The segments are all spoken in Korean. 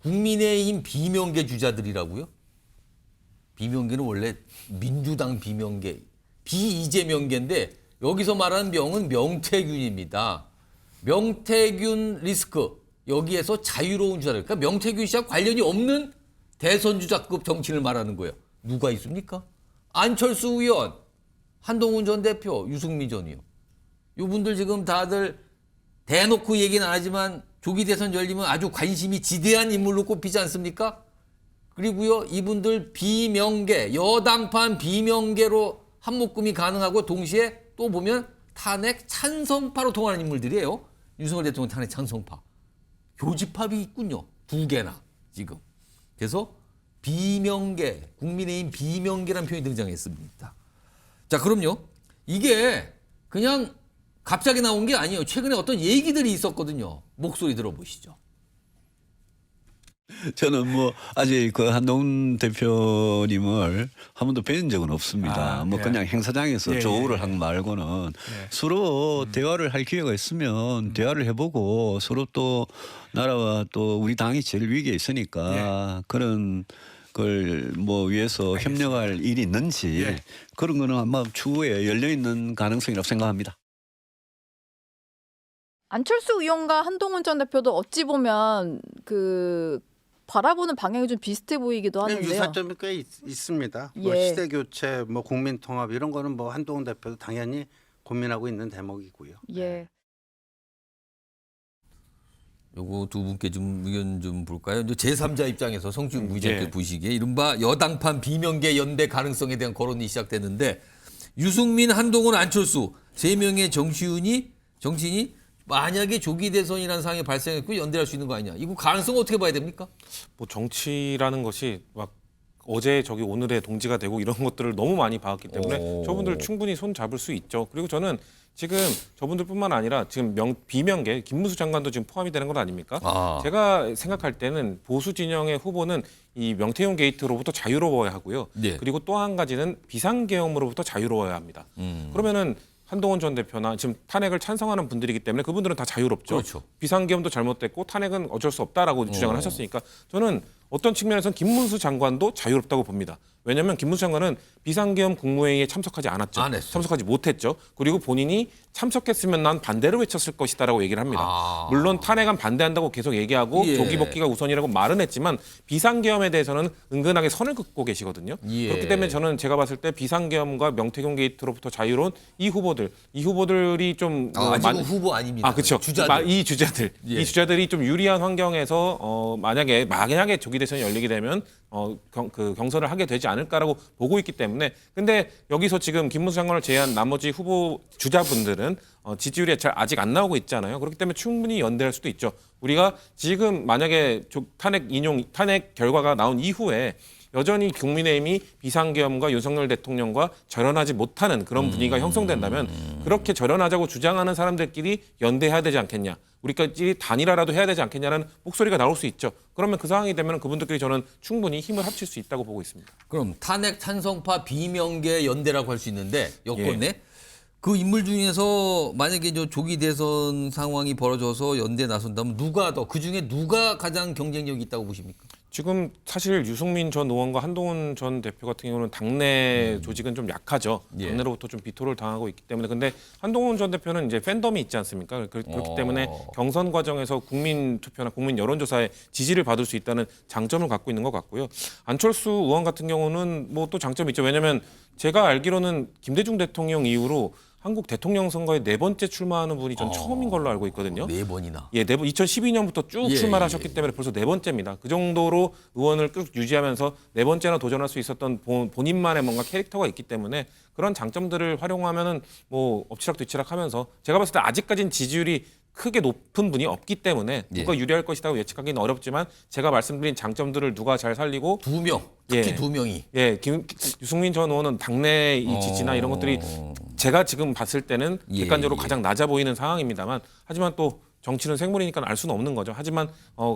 국민의힘 비명계 주자들이라고요? 비명계는 원래 민주당 비명계, 비이재명계인데 여기서 말하는 명은 명태균입니다. 명태균 리스크, 여기에서 자유로운 주자들. 그러니까 명태균 씨와 관련이 없는 대선 주자급 정치인을 말하는 거예요. 누가 있습니까? 안철수 의원, 한동훈 전 대표, 유승민 전 의원. 이분들 지금 다들 대놓고 얘기는 안 하지만 조기 대선 열리면 아주 관심이 지대한 인물로 꼽히지 않습니까? 그리고요, 이분들 비명계, 여당판 비명계로 한묶음이 가능하고 동시에 또 보면 탄핵 찬성파로 통하는 인물들이에요. 윤석열 대통령 탄핵 찬성파. 교집합이 있군요. 두 개나 지금. 그래서 비명계, 국민의힘 비명계라는 표현이 등장했습니다. 자, 그럼요. 이게 그냥 갑자기 나온 게 아니에요. 최근에 어떤 얘기들이 있었거든요. 목소리 들어보시죠. 저는 뭐 아직 그 한동훈 대표님을 한 번도 뵌 적은 없습니다. 뭐 예. 그냥 행사장에서 예, 조우를 예. 한 말고는 서로 대화를 할 기회가 있으면 대화를 해보고 서로 또 나라와 또 우리 당이 제일 위기에 있으니까 그런 걸 뭐 위해서 협력할 일이 있는지 예. 그런 거는 아마 추후에 열려 있는 가능성이라고 생각합니다. 안철수 의원과 한동훈 전 대표도 어찌 보면 그 바라보는 방향이 좀 비슷해 보이기도 하는데요. 유사점이 꽤 있습니다. 뭐 예. 시대 교체, 뭐 국민 통합 이런 거는 뭐 한동훈 대표도 당연히 고민하고 있는 대목이고요. 예. 요거 두 분께 좀 의견 좀 볼까요? 이제 제3자 입장에서 성준 부의장께 예. 보시기에 이른바 여당판 비명계 연대 가능성에 대한 거론이 시작됐는데 유승민, 한동훈, 안철수 세 명의 정치인이 만약에 조기 대선이라는 상황이 발생했고 연대할 수 있는 거 아니냐? 이거 가능성 어떻게 봐야 됩니까? 뭐 정치라는 것이 막 어제 저기 오늘의 동지가 되고 이런 것들을 너무 많이 봐왔기 때문에 오. 저분들 충분히 손 잡을 수 있죠. 그리고 저는 지금 저분들뿐만 아니라 지금 비명계 김문수 장관도 지금 포함이 되는 건 아닙니까? 아. 제가 생각할 때는 보수 진영의 후보는 이 명태균 게이트로부터 자유로워야 하고요. 네. 그리고 또 한 가지는 비상계엄으로부터 자유로워야 합니다. 그러면은 한동훈 전 대표나 지금 탄핵을 찬성하는 분들이기 때문에 그분들은 다 자유롭죠. 그렇죠. 비상계엄도 잘못됐고 탄핵은 어쩔 수 없다라고 주장을 하셨으니까 저는 어떤 측면에서는 김문수 장관도 자유롭다고 봅니다. 왜냐하면 김문수 장관은 비상계엄 국무회의에 참석하지 않았죠. 안 했어요. 참석하지 못했죠. 그리고 본인이 참석했으면 난 반대로 외쳤을 것이다라고 얘기를 합니다. 아. 물론 탄핵안 반대한다고 계속 얘기하고 예. 조기 복귀가 우선이라고 말은 했지만 비상계엄에 대해서는 은근하게 선을 긋고 계시거든요. 예. 그렇기 때문에 저는 제가 봤을 때 비상계엄과 명태균 게이트로부터 자유로운 이 후보들이 좀 아직은 후보 아닙니다. 아, 그렇죠. 주자들. 이 주자들, 예. 이 주자들이 좀 유리한 환경에서 만약에 조기 대선이 열리게 되면 경선을 하게 되지 않을까라고 보고 있기 때문에 근데 여기서 지금 김문수 장관을 제외한 나머지 후보 주자분들은 지지율이 잘 아직 안 나오고 있잖아요. 그렇기 때문에 충분히 연대할 수도 있죠. 우리가 지금 만약에 탄핵 결과가 나온 이후에 여전히 국민의힘이 비상계엄과 윤석열 대통령과 절연하지 못하는 그런 분위기가 형성된다면 그렇게 절연하자고 주장하는 사람들끼리 연대해야 되지 않겠냐. 우리까지 단일화라도 해야 되지 않겠냐는 목소리가 나올 수 있죠. 그러면 그 상황이 되면 그분들끼리 저는 충분히 힘을 합칠 수 있다고 보고 있습니다. 그럼 탄핵 찬성파 비명계 연대라고 할 수 있는데 여권 내 예. 그 인물 중에서 만약에 저 조기 대선 상황이 벌어져서 연대 나선다면 그 중에 누가 가장 경쟁력이 있다고 보십니까? 지금 사실 유승민 전 의원과 한동훈 전 대표 같은 경우는 당내 조직은 좀 약하죠. 예. 당내로부터 좀 비토를 당하고 있기 때문에 근데 한동훈 전 대표는 이제 팬덤이 있지 않습니까? 그렇기 때문에 경선 과정에서 국민 투표나 국민 여론조사에 지지를 받을 수 있다는 장점을 갖고 있는 것 같고요. 안철수 의원 같은 경우는 뭐 또 장점이 있죠. 왜냐하면 제가 알기로는 김대중 대통령 이후로 한국 대통령 선거에 4번째 출마하는 분이 전 처음인 걸로 알고 있거든요. 4번이나. 예, 2012년부터 쭉 예, 출마를 하셨기 때문에 벌써 4번째입니다. 그 정도로 의원을 쭉 유지하면서 4번째나 도전할 수 있었던 본인만의 뭔가 캐릭터가 있기 때문에 그런 장점들을 활용하면은 뭐 엎치락뒤치락하면서 제가 봤을 때 아직까지는 지지율이 크게 높은 분이 없기 때문에 누가 유리할 것이라고 예측하기는 어렵지만 제가 말씀드린 장점들을 누가 잘 살리고 2명, 특히 예. 2명이. 예, 유승민 전 의원은 당내 이 지지나 이런 것들이 제가 지금 봤을 때는 예, 객관적으로 예. 가장 낮아 보이는 상황입니다만 하지만 또 정치는 생물이니까 알 수는 없는 거죠. 하지만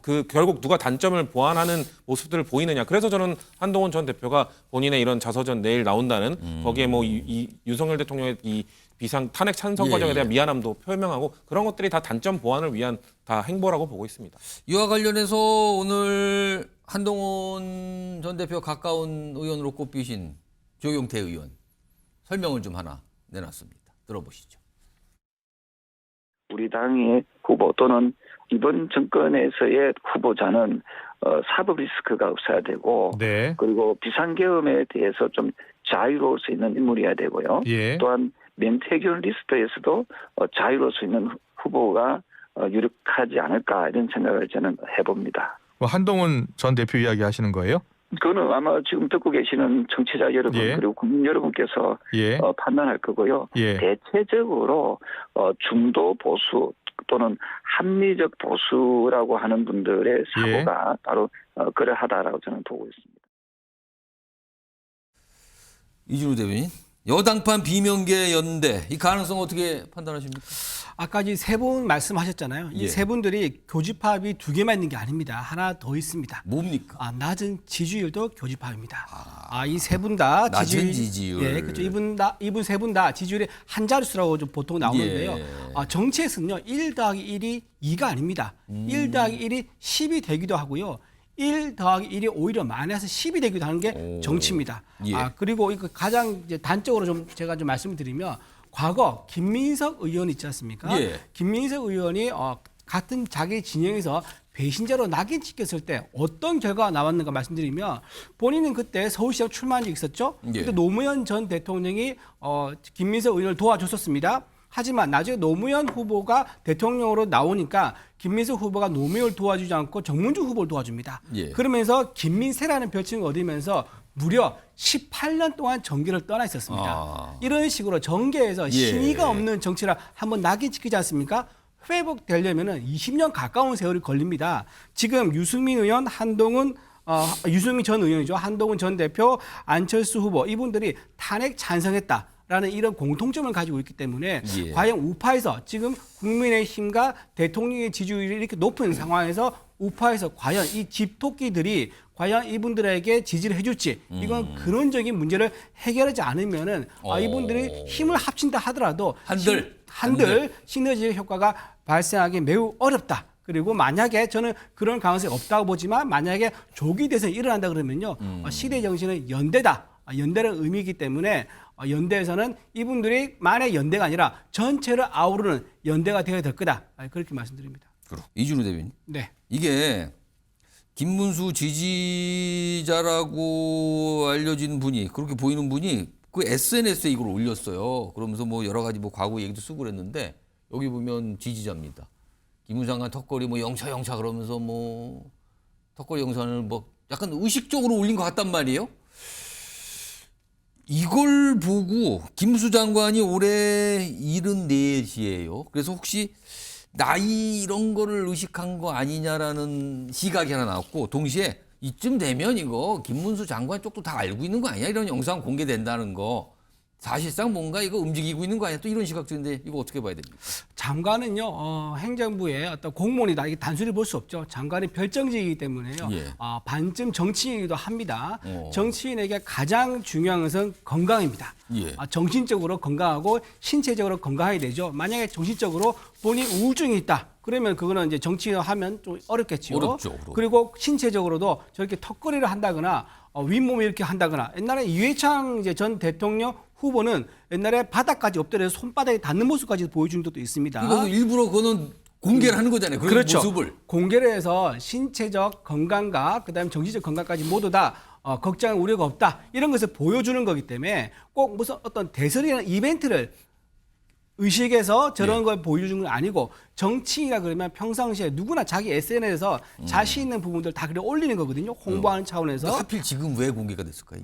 그 결국 누가 단점을 보완하는 모습들을 보이느냐. 그래서 저는 한동훈 전 대표가 본인의 이런 자서전 내일 나온다는 거기에 뭐 이 윤석열 대통령의 이 비상 탄핵 찬성 예, 과정에 대한 예. 미안함도 표명하고 그런 것들이 다 단점 보완을 위한 다 행보라고 보고 있습니다. 이와 관련해서 오늘 한동훈 전 대표 가까운 의원으로 꼽히신 조경태 의원 설명을 좀 하나 내놨습니다. 들어보시죠. 우리 당의 후보 또는 이번 정권에서의 후보자는 사법 리스크가 없어야 되고 네. 그리고 비상계엄에 대해서 좀 자유로울 수 있는 인물이어야 되고요. 예. 또한 명태균 리스트에서도 자유로울 수 있는 후보가 유력하지 않을까 이런 생각을 저는 해봅니다. 뭐 한동훈 전 대표 이야기 하시는 거예요? 그거는 아마 지금 듣고 계시는 청취자 여러분 예. 그리고 국민 여러분께서 예. 판단할 거고요. 예. 대체적으로 중도 보수 또는 합리적 보수라고 하는 분들의 사고가 바로 그러하다라고 저는 보고 있습니다. 이준우 대변인, 여당판 비명계 연대 이 가능성 어떻게 판단하십니까? 아까 이 세 분 말씀하셨잖아요. 이 예. 세 분들이 교집합이 두 개만 있는 게 아닙니다. 하나 더 있습니다. 뭡니까? 낮은 지지율도 교집합입니다. 이 세 분 다 낮은 지지율. 예, 그렇죠. 이분 세 분 다 지지율이 한 자릿수라고 좀 보통 나오는데요. 예. 정치에서는요. 1 더하기 1이 2가 아닙니다. 1 더하기 1이 10이 되기도 하고요. 1 더하기 1이 오히려 마이너스 10이 되기도 하는 게 정치입니다. 예. 그리고 이거 가장 이제 단적으로 좀 제가 좀 말씀을 드리면 과거 김민석 의원 있지 않습니까? 예. 김민석 의원이 같은 자기 진영에서 배신자로 낙인 찍혔을 때 어떤 결과가 나왔는가 말씀드리면 본인은 그때 서울시장 출마한 적이 있었죠. 예. 그때 노무현 전 대통령이 김민석 의원을 도와줬었습니다. 하지만 나중에 노무현 후보가 대통령으로 나오니까 김민석 후보가 노무현을 도와주지 않고 정문주 후보를 도와줍니다. 예. 그러면서 김민세라는 별칭을 얻으면서 무려 18년 동안 정계를 떠나 있었습니다. 이런 식으로 정계에서 신의가 없는 정치를 한번 낙인찍히지 않습니까? 회복되려면 20년 가까운 세월이 걸립니다. 지금 유승민 의원, 유승민 전 의원이죠. 한동훈 전 대표, 안철수 후보 이분들이 탄핵 찬성했다. 라는 이런 공통점을 가지고 있기 때문에 예. 과연 우파에서 지금 국민의힘과 대통령의 지지율이 이렇게 높은 상황에서 우파에서 과연 이 집토끼들이 과연 이분들에게 지지를 해줄지 이건 근원적인 문제를 해결하지 않으면은 이분들이 힘을 합친다 하더라도 한들 시너지 효과가 발생하기 매우 어렵다. 그리고 만약에 저는 그런 가능성이 없다고 보지만 만약에 조기 대선이 일어난다 그러면요 시대 정신은 연대다. 연대라는 의미이기 때문에 연대에서는 이분들이 만약 연대가 아니라 전체를 아우르는 연대가 되어야 될 거다. 그렇게 말씀드립니다. 이준우 대변인. 네. 이게 김문수 지지자라고 알려진 분이 그렇게 보이는 분이 그 SNS에 이걸 올렸어요. 그러면서 뭐 여러 가지 뭐 과거 얘기도 쓰고 그랬는데 여기 보면 지지자입니다. 김문수 장관 턱걸이 뭐 영차 그러면서 뭐 턱걸이 영상을 뭐 약간 의식적으로 올린 것 같단 말이에요. 이걸 보고 김문수 장관이 올해 74이에요. 그래서 혹시 나이 이런 거를 의식한 거 아니냐라는 시각이 하나 나왔고 동시에 이쯤 되면 이거 김문수 장관 쪽도 다 알고 있는 거 아니야? 이런 영상 공개된다는 거. 사실상 뭔가 이거 움직이고 있는 거 아니야? 또 이런 시각적인데 이거 어떻게 봐야 됩니까? 장관은요 행정부의 어떤 공무원이다 이게 단순히 볼 수 없죠. 장관이 별정직이기 때문에요. 예. 반쯤 정치인이기도 합니다. 정치인에게 가장 중요한 것은 건강입니다. 예. 정신적으로 건강하고 신체적으로 건강해야 되죠. 만약에 정신적으로 본인 우울증이 있다. 그러면 그거는 이제 정치인을 하면 좀 어렵겠죠. 어렵죠. 그리고 신체적으로도 저렇게 턱걸이를 한다거나 윗몸을 이렇게 한다거나 옛날에 이회창 이제 전 대통령 후보는 옛날에 바닥까지 엎드려서 손바닥에 닿는 모습까지 보여준 적도 있습니다. 이거는 일부러 그거는 공개를 하는 거잖아요. 그런 그렇죠. 모습을. 공개를 해서 신체적 건강과 그다음에 정신적 건강까지 모두 다 걱정 우려가 없다. 이런 것을 보여주는 거기 때문에 꼭 무슨 어떤 대설이나 이벤트를 의식해서 저런 걸 보여주는 건 아니고 정치인이라 그러면 평상시에 누구나 자기 SNS에서 자신 있는 부분들 다 그래 올리는 거거든요. 홍보하는 차원에서. 하필 지금 왜 공개가 됐을까요?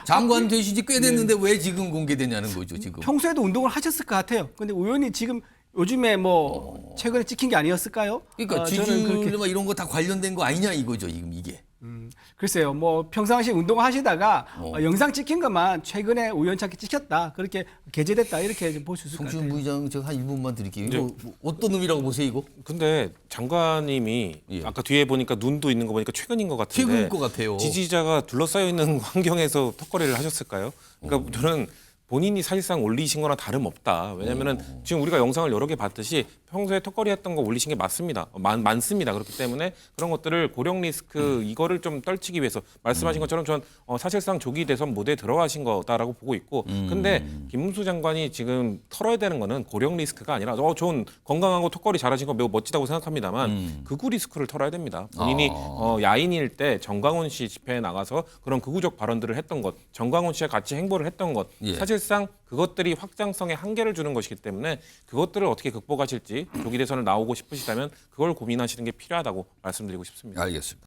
장관 되신 지 꽤 됐는데 왜 지금 공개되냐는 거죠, 지금. 평소에도 운동을 하셨을 것 같아요. 근데 의원이 지금 요즘에 뭐 최근에 찍힌 게 아니었을까요? 그러니까 저는 그렇게 지지율 막 이런 거 다 관련된 거 아니냐 이거죠, 지금 이게. 글쎄요, 뭐 평상시 운동하시다가 영상 찍힌 것만 최근에 우연찮게 찍혔다, 그렇게 게재됐다 이렇게 볼 수 있을 것 송시훈 같아요. 부의장 제가 한 1분만 드릴게요. 이거 뭐 어떤 의미라고 보세요 이거? 근데 장관님이 예. 아까 뒤에 보니까 눈도 있는 거 보니까 최근인 것 같은데 최근일 것 같아요. 지지자가 둘러싸여 있는 환경에서 턱걸이를 하셨을까요? 그러니까 저는 본인이 사실상 올리신 거랑 다름없다. 왜냐면은 지금 우리가 영상을 여러 개 봤듯이 평소에 턱걸이 했던 거 올리신 게 맞습니다. 많습니다. 그렇기 때문에 그런 것들을 고령 리스크 이거를 좀 떨치기 위해서 말씀하신 것처럼 전 사실상 조기 대선 모델에 들어가신 거다라고 보고 있고 근데 김문수 장관이 지금 털어야 되는 거는 고령 리스크가 아니라 전 건강하고 턱걸이 잘하신 거 매우 멋지다고 생각합니다만 극우 리스크를 털어야 됩니다. 본인이 야인일 때 정광훈 씨 집회에 나가서 그런 극우적 발언들을 했던 것, 정광훈 씨와 같이 행보를 했던 것 예. 사실상 그것들이 확장성에 한계를 주는 것이기 때문에 그것들을 어떻게 극복하실지 조기 대선을 나오고 싶으시다면 그걸 고민하시는 게 필요하다고 말씀드리고 싶습니다. 알겠습니다.